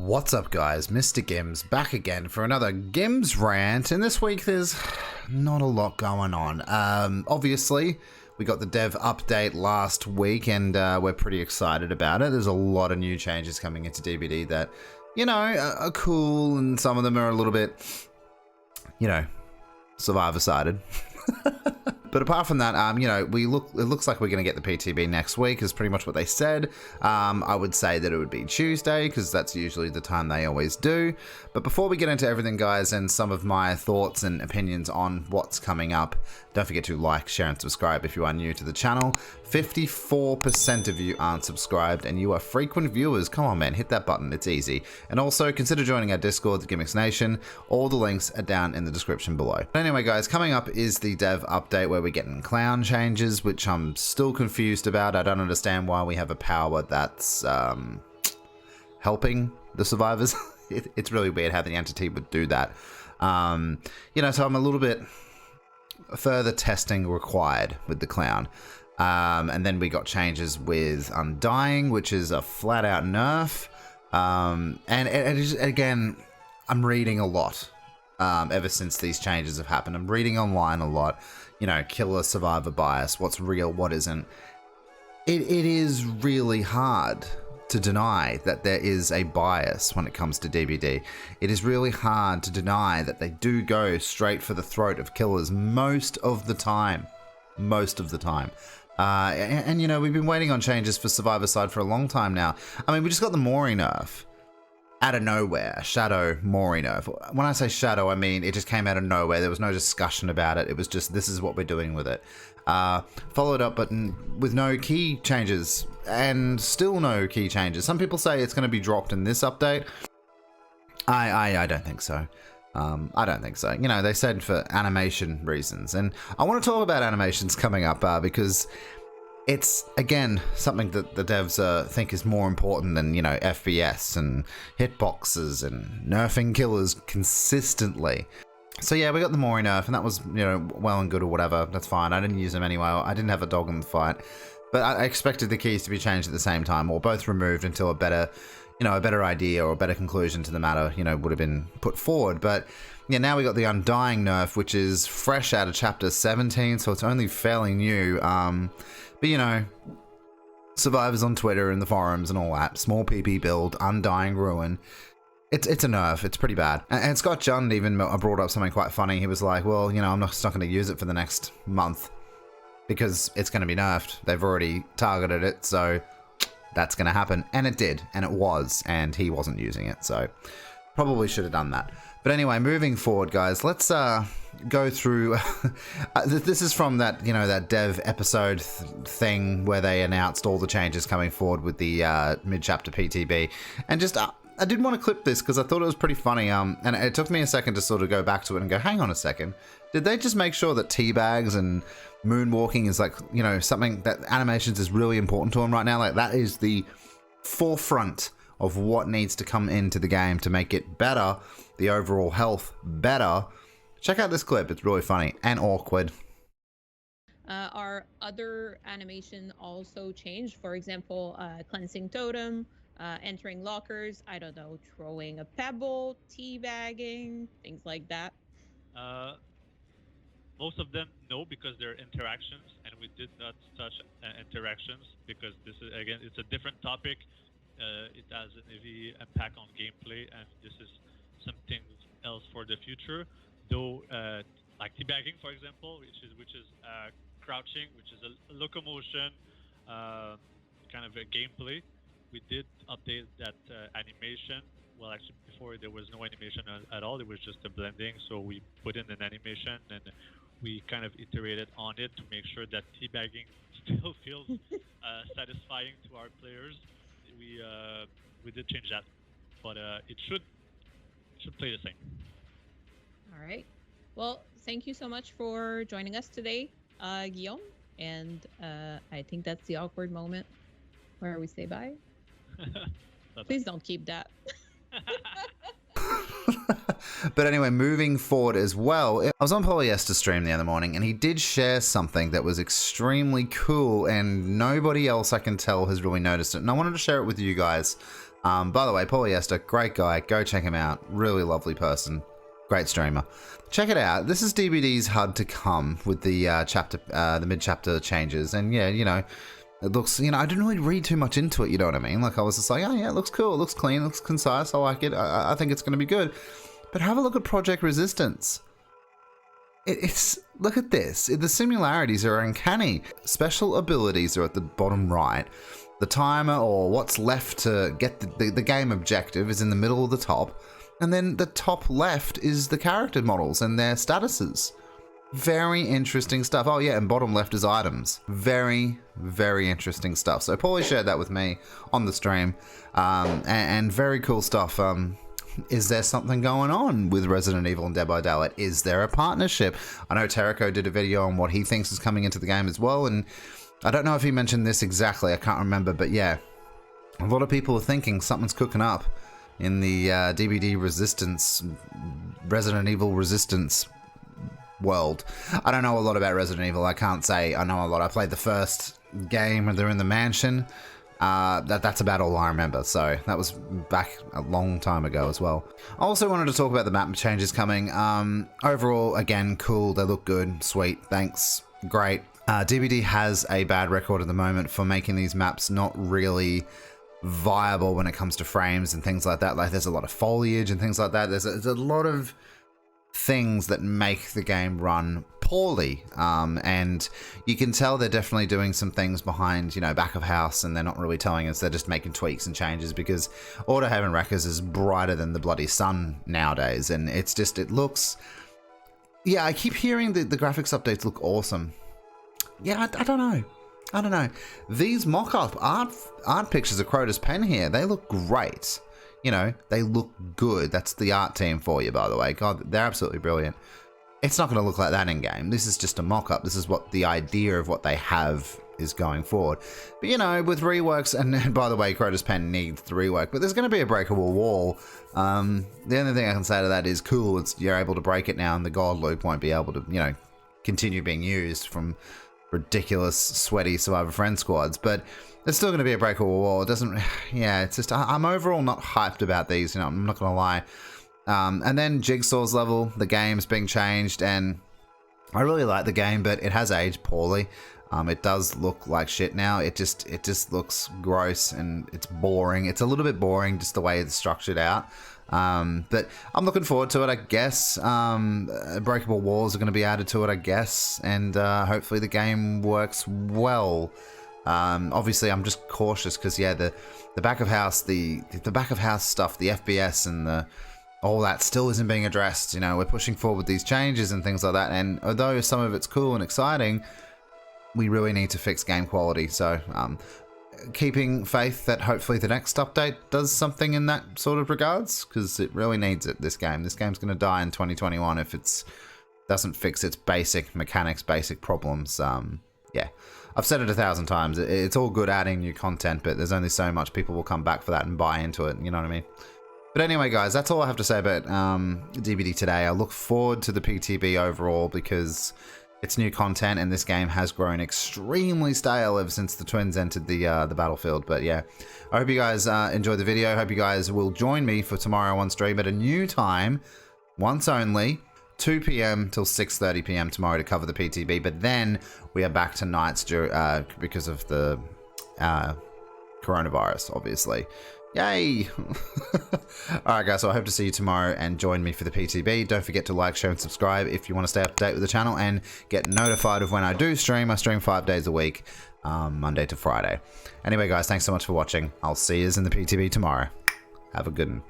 What's up guys, MrGimms back again for another GimmsRant, and this week there's not a lot going on. Obviously we got the dev update last week and we're pretty excited about it. There's a lot of new changes coming into DBD that, you know, are cool, and some of them are a little bit, you know, survivor-sided. But apart from that, you know, it looks like we're going to get the PTB next week is pretty much what they said. I would say that it would be Tuesday because that's usually the time they always do. But before we get into everything, guys, and some of my thoughts and opinions on what's coming up, don't forget to like, share, and subscribe if you are new to the channel. 54% of you aren't subscribed, and you are frequent viewers. Come on, man, hit that button. It's easy. And also, consider joining our Discord, the Gimmicks Nation. All the links are down in the description below. But anyway, guys, coming up is the dev update where we're getting clown changes, which I'm still confused about. I don't understand why we have a power that's helping the survivors. It's really weird how the entity would do that. You know, so I'm a little bit further testing required with the clown. And then we got changes with Undying, which is a flat out nerf. And it is, again, I'm reading a lot ever since these changes have happened. I'm reading online a lot, you know, killer survivor bias, what's real, what isn't. It is really hard to deny that there is a bias when it comes to DBD. It is really hard to deny that they do go straight for the throat of killers most of the time. Most of the time. And you know, we've been waiting on changes for Survivor Side for a long time now. I mean, we just got the Mori nerf out of nowhere, Shadow Mori nerf. When I say Shadow, I mean it just came out of nowhere. There was no discussion about it. It was just, this is what we're doing with it. Followed up but with no key changes, and still no key changes. Some people say it's going to be dropped in this update. I don't think so. I don't think so. You know, they said for animation reasons, and I want to talk about animations coming up because it's, again, something that the devs think is more important than, you know, FPS and hitboxes and nerfing killers consistently. So yeah, we got the Mori nerf, and that was, you know, well and good or whatever. That's fine. I didn't use them anyway. I didn't have a dog in the fight, but I expected the keys to be changed at the same time, or both removed until a better, you know, a better idea or a better conclusion to the matter, you know, would have been put forward. But yeah, now we got the Undying nerf, which is fresh out of chapter 17, so it's only fairly new. But you know, survivors on Twitter and the forums and all that, small PP build, Undying Ruin. It's a nerf. It's pretty bad. And Scott Jund even brought up something quite funny. He was like, well, you know, I'm just not going to use it for the next month because it's going to be nerfed. They've already targeted it, so that's going to happen. And it did, and it was, and he wasn't using it, so probably should have done that. But anyway, moving forward, guys, let's go through. This is from that, you know, that dev episode thing where they announced all the changes coming forward with the mid-chapter PTB, and just I did want to clip this because I thought it was pretty funny. And it took me a second to sort of go back to it and go, hang on a second, did they just make sure that Teabags and moonwalking is, like, you know, something that animations is really important to them right now? Like, that is the forefront of what needs to come into the game to make it better, the overall health better. Check out this clip. It's really funny and awkward. Our other animation also changed. For example, cleansing totem, entering lockers, I don't know, throwing a pebble, teabagging, things like that. Most of them no, because they're interactions, and we did not touch interactions because this is, again, it's a different topic. It has a heavy impact on gameplay, and this is something else for the future. Though, like teabagging, for example, which is crouching, which is a locomotion, kind of a gameplay. We did update that animation. Well, actually, before there was no animation at all. It was just a blending. So we put in an animation, and we kind of iterated on it to make sure that teabagging still feels satisfying to our players. We did change that, but it should play the same. All right. Well, thank you so much for joining us today, Guillaume. And I think that's the awkward moment where we say bye. Please don't keep that. But anyway, moving forward as well, I was on Polyester stream the other morning, and he did share something that was extremely cool, and nobody else I can tell has really noticed it. And I wanted to share it with you guys. By the way, Polyester, great guy. Go check him out. Really lovely person. Great streamer. Check it out. This is DBD's HUD to come with the the mid-chapter changes. And yeah, you know, it looks, you know, I didn't really read too much into it, you know what I mean? Like, I was just like, oh yeah, it looks cool, it looks clean, it looks concise, I like it, I think it's going to be good. But have a look at Project Resistance. It's look at this. The similarities are uncanny. Special abilities are at the bottom right. The timer, or what's left to get the game objective, is in the middle of the top. And then the top left is the character models and their statuses. Very interesting stuff. Oh yeah, and bottom left is items. Very, very interesting stuff. So Paulie shared that with me on the stream. And very cool stuff. Is there something going on with Resident Evil and Dead by Daylight? Is there a partnership? I know Terrico did a video on what he thinks is coming into the game as well, and I don't know if he mentioned this exactly, I can't remember, but yeah, a lot of people are thinking something's cooking up in the DBD Resistance, Resident Evil Resistance world. I don't know a lot about Resident Evil, I can't say I know a lot. I played the first game when they're in the mansion. That's about all I remember, so that was back a long time ago as well. I also wanted to talk about the map changes coming. Overall, again, cool, they look good, sweet, thanks, great. DBD has a bad record at the moment for making these maps not really viable when it comes to frames and things like that. Like, there's a lot of foliage and things like that. There's a lot of things that make the game run poorly, and you can tell they're definitely doing some things behind, you know, back of house, and they're not really telling us. They're just making tweaks and changes, because Autohaven Wreckers is brighter than the bloody sun nowadays, and it's just, it looks, yeah, I keep hearing the graphics updates look awesome. Yeah, I don't know. These mock-up art pictures of Crota's pen here, they look great. You know, they look good. That's the art team for you, by the way. God, they're absolutely brilliant. It's not going to look like that in game. This is just a mock-up. This is what the idea of what they have is going forward. But, you know, with reworks, and by the way, Crota's pen needs the rework, but there's going to be a breakable wall. The only thing I can say to that is cool. You're able to break it now, and the God loop won't be able to, you know, continue being used from ridiculous, sweaty Survivor Friend squads. But there's still going to be a breakable wall. It doesn't, yeah, it's just, I'm overall not hyped about these, you know, I'm not going to lie. And then Jigsaw's level, the game's being changed, and I really like the game, but it has aged poorly. It does look like shit now. It just looks gross, and it's boring. It's a little bit boring, just the way it's structured out. But I'm looking forward to it, I guess. Breakable walls are going to be added to it, I guess, and hopefully the game works well. Obviously, I'm just cautious because, yeah, the back of house, the back of house stuff, the FPS and all that still isn't being addressed. You know, we're pushing forward with these changes and things like that, and although some of it's cool and exciting, we really need to fix game quality. So, keeping faith that hopefully the next update does something in that sort of regards, because it really needs it. This game's going to die in 2021 if it doesn't fix its basic mechanics, basic problems. Yeah. I've said it 1,000 times. It's all good adding new content, but there's only so much people will come back for that and buy into it. You know what I mean? But anyway, guys, that's all I have to say about DBD today. I look forward to the PTB overall because it's new content, and this game has grown extremely stale ever since the twins entered the battlefield. But yeah, I hope you guys enjoyed the video. I hope you guys will join me for tomorrow on stream at a new time, once only. 2 p.m. till 6:30 p.m. tomorrow to cover the PTB, but then we are back to nights because of the coronavirus, obviously. Yay! Alright guys, so I hope to see you tomorrow and join me for the PTB. Don't forget to like, share and subscribe if you want to stay up to date with the channel and get notified of when I do stream. I stream 5 days a week, Monday to Friday. Anyway guys, thanks so much for watching. I'll see you in the PTB tomorrow. Have a good one.